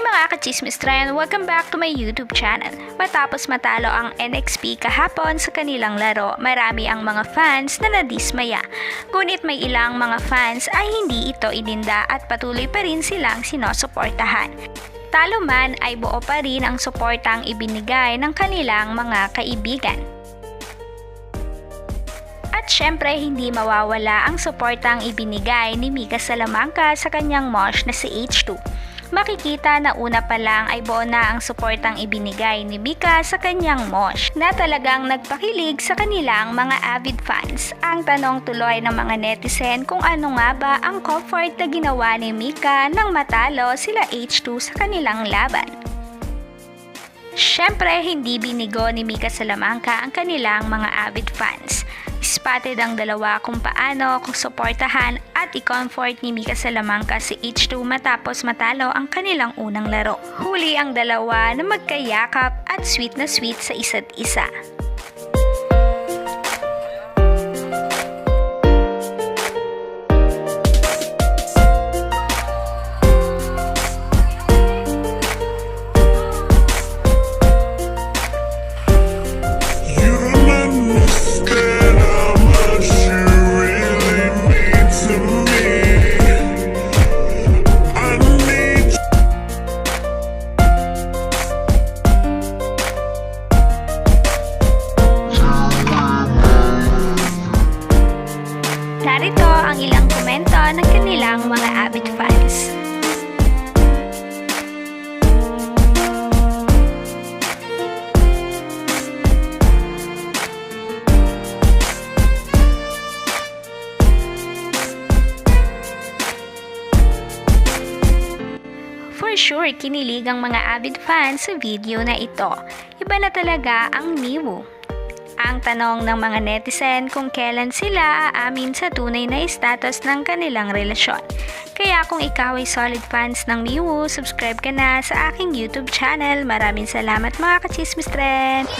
Mga kachismis trend, welcome back to my YouTube channel. Matapos matalo ang NXP kahapon sa kanilang laro, marami ang mga fans na nadismaya. Ngunit may ilang mga fans ay hindi ito ininda at patuloy pa rin silang sinusuportahan. Talo man ay buo pa rin ang suportang ibinigay ng kanilang mga kaibigan. At syempre hindi mawawala ang suportang ibinigay ni Mika Salamanca sa kanyang mosh na si H2. Makikita na una pa lang ay buo na ang suportang ibinigay ni Mika sa kanyang mosh na talagang nagpakilig sa kanilang mga avid fans. Ang tanong tuloy ng mga netizen kung ano nga ba ang comfort na ginawa ni Mika nang matalo sila H2 sa kanilang laban. Syempre hindi binigo ni Mika Salamanca ang kanilang mga avid fans. Spotted ang dalawa kung paano suportahan at i-comfort ni Mika Salamanca si H2 matapos matalo ang kanilang unang laro. Huli ang dalawa na magkayakap at sweet na sweet sa isa't isa. Narito ang ilang komento ng kanilang mga avid fans. For sure, kinilig ang mga avid fans sa video na ito. Iba na talaga ang Miwoo. Ang tanong ng mga netizen kung kailan sila aamin sa tunay na status ng kanilang relasyon. Kaya kung ikaw ay solid fans ng Miwoo, subscribe ka na sa aking YouTube channel. Maraming salamat mga kachismis trend!